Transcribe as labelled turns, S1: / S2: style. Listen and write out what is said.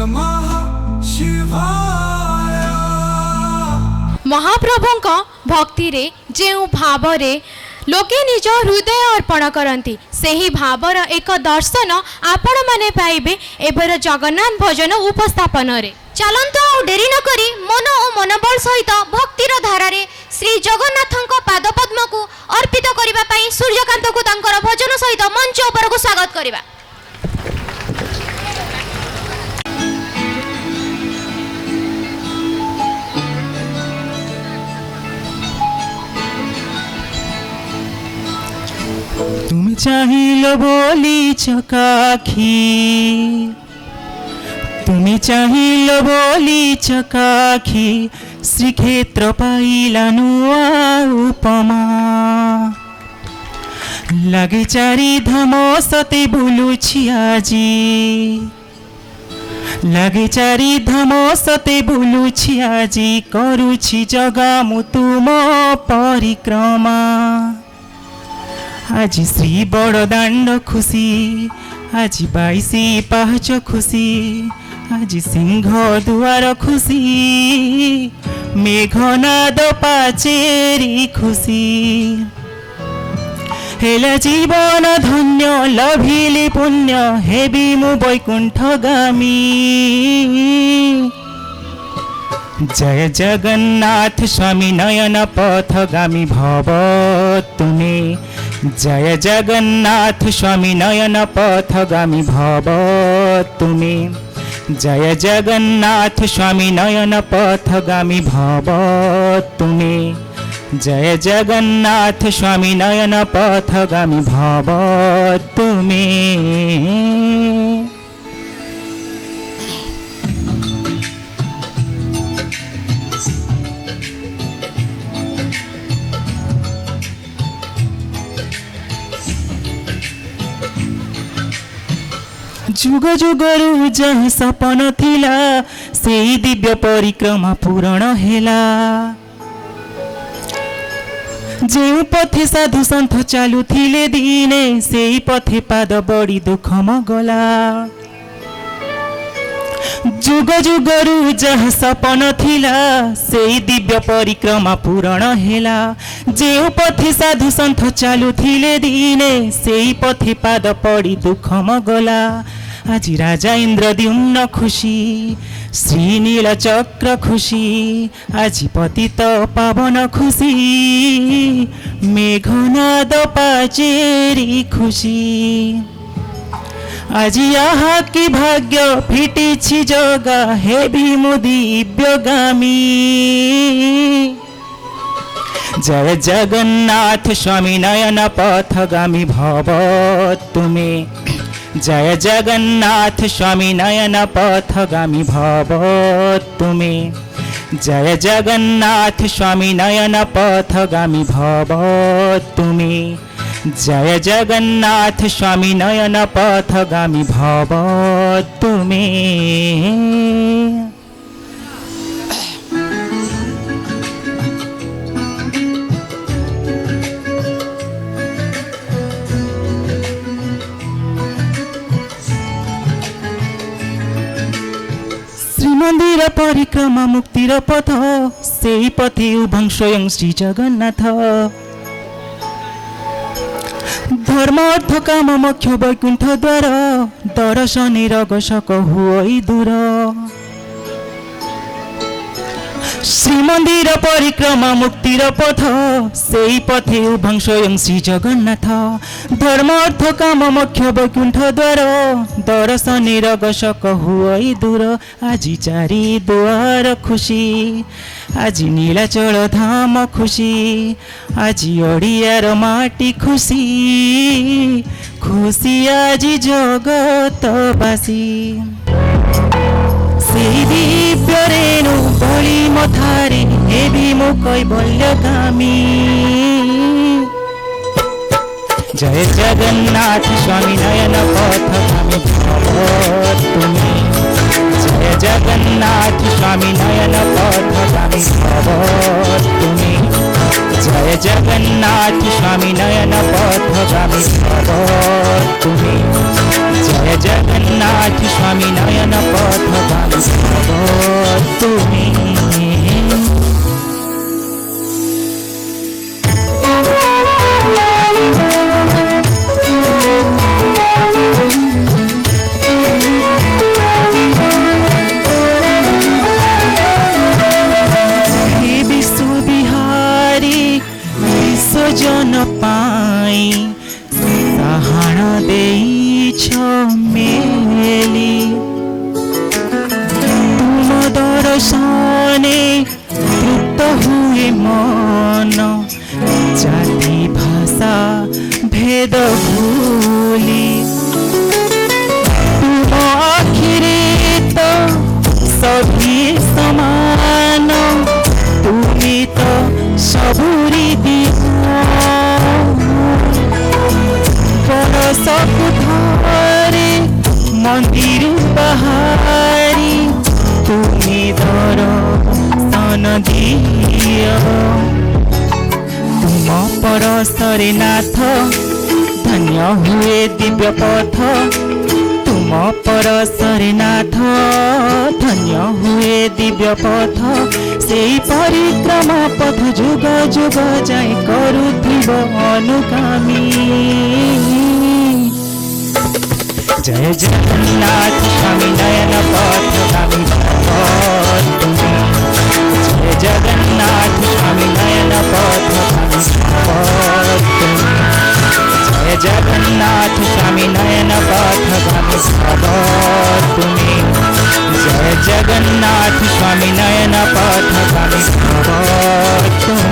S1: नमः शिवाय।
S2: महाप्रभुଙ୍କ भक्तिरे ଯେଉଁ ଭାବରେ लोके निज हृदय अर्पण करती ସେହି भावर एक दर्शन आपण माने पाइबे एबर जगन्नाथ भजन उपस्थापन रे।
S3: चलंतु आ डेरी न करी मन और मनोबल सहित भक्तिर धारारे श्री जगन्नाथଙ୍କ पाद पद्म को अर्पित करिबा पई सूर्यकांत को तांकर भजन सहित मंच ऊपर को स्वागत करिबा।
S4: তুমি চাহিল বলি চকাখি, তুমি চাহিল বলি চকাখি, শ্রীক্ষেত্র পাইলা নুয়া উপমা। লাগে চারি ধাম সতে বুলুছি আজি, লাগে চারি ধাম সতে বুলুছি আজি, করুছি জগা মু তুম পরিক্রমা। আজি শ্রী বড়দাণ্ড খুশি, আজি 22 পাহাচ খুশি, আজি সিংহ দুয়ার খুশি, মেঘনাদ পাচেরি খুশি। হেলা জীবন ধন্য লভিলি পুণ্য, হেবি মু বৈকুণ্ঠগামী। জয় জগন্নাথ স্বামী নয়ন পথগামী ভব তুমি, জয় জগন্নাথ স্বামী নয়ন পথগামী ভব তুমি, জয় জগন্নাথ স্বামী নয়ন পথগামী ভব তুমি, জয় জগন্নাথ স্বামী নয়ন পথগামী ভব তুমি। যুগ যুগରୁ ଯାହା ସପନ ଥିଲା, ସେଇ ଦିବ୍ୟ ପରିକ୍ରମା ପୂରଣ ହେଲା। ଯେଉଁ ପଥେ ସାଧୁ ସନ୍ଥ ଚାଲୁଥିଲେ ଦିନେ, ସେଇ ପଥେ ପାଦ ବଡ଼ି ଦୁଃଖମ ଗଲା। ଯୁଗ ଯୁଗରୁ ଯାହା ସପନ ଥିଲା, ସେଇ ଦିବ୍ୟ ପରିକ୍ରମା ପୂରଣ ହେଲା। ଯେଉଁ ପଥେ ସାଧୁ ସନ୍ଥ ଚାଲୁଥିଲେ ଦିନେ, ସେଇ ପଥେ ପାଦ ପଡ଼ି ଦୁଃଖମ ଗଲା। আজি রাজা ইন্দ্রদ্যুম্ন খুশি, শ্রীনীল চক্র খুশি, আজি পতিত পাবন খুশি, মেঘনাদ পাচেরি খুশি। আজি আহা কি ভাগ্য ফিটিছি জগা, হেবি মু দিব্যগামী। জয় জগন্নাথ স্বামী নয়ন পথগামী ভব তুমি, জয় জগন্নাথ স্বামী নয়ন পথগামী ভব তুমি, জয় জগন্নাথ স্বামী নয়ন পথগামী ভব তুমি, জয় জগন্নাথ স্বামী নয়ন পথগামী ভব তুমি। শ্রীমন্দির পরিক্রমা মুক্তির পথ, সেই পথে উভং স্বয়ং শ্রী জগন্নাথ। ধর্ম অর্থ কাম মোক্ষ বৈকুণ্ঠ দ্বার, দর্শনে রগশক হুই দূর। শ্রীমন্দির পরিক্রমা মুক্তির পথ, সেই পথে উভং স্বয়ং শ্রী জগন্নাথ। ধর্ম অর্থ কাম মোক্ষ বৈকুণ্ঠ দ্বার, দর্শনে রগশক হুই দূর। আজি চারি দুয়ার খুশি, আজি নীলাচল ধাম খুশি, আজি ওড়িয়ার মাটি খুশি, খুশি আজি জগতবাসী। সেই দিব্য রেণু বলি মথারে, হেবি মু কৈবল্যগামী। জয় জগন্নাথ স্বামী নয়ন পথগামী ভব তুমি, জয় জগন্নাথ স্বামী নয়ন পথগামী ভব তুমি, জয় জগন্নাথ স্বামী নয়ন পথগামী ভব তুমি, জয় জগন্নাথ স্বামী নয়ন পথ পথগামী খবর তুমি। হে বিশ্ববিহারী বিশ্বজন পাই সাহাণ ଦେଇଛ মেলি তুম দর্শনে তৃপ্ত হুয়ে মন জাতি ভাষা ভেদ ভুলি তুম আখিরে তো সভি সমান তুমি তো সবুরি দিয়া বরষকু ধরে মন্দির বাহারি তুমি দর্শন দিয় তুম পরশরে নাଥ ধন্য হুয়ে দিব্য পথ তুম পরশরে নাଥ ধন্য হুয়ে দিব্য পথ সেই পরিক্রমা পথ যুগ যুগ যাই করুথিব অনুগামী। জয় জগন্নাথ স্বামী নয়ন পথগামী খবর তুমি। জয় জগন্নাথ স্বামী নয়ন পথগামী খবর তুমি। জয় জগন্নাথ স্বামী নয়ন পথগামী খবর তুমি। জয় জগন্নাথ স্বামী নয়ন পথগামী খবর তুমি।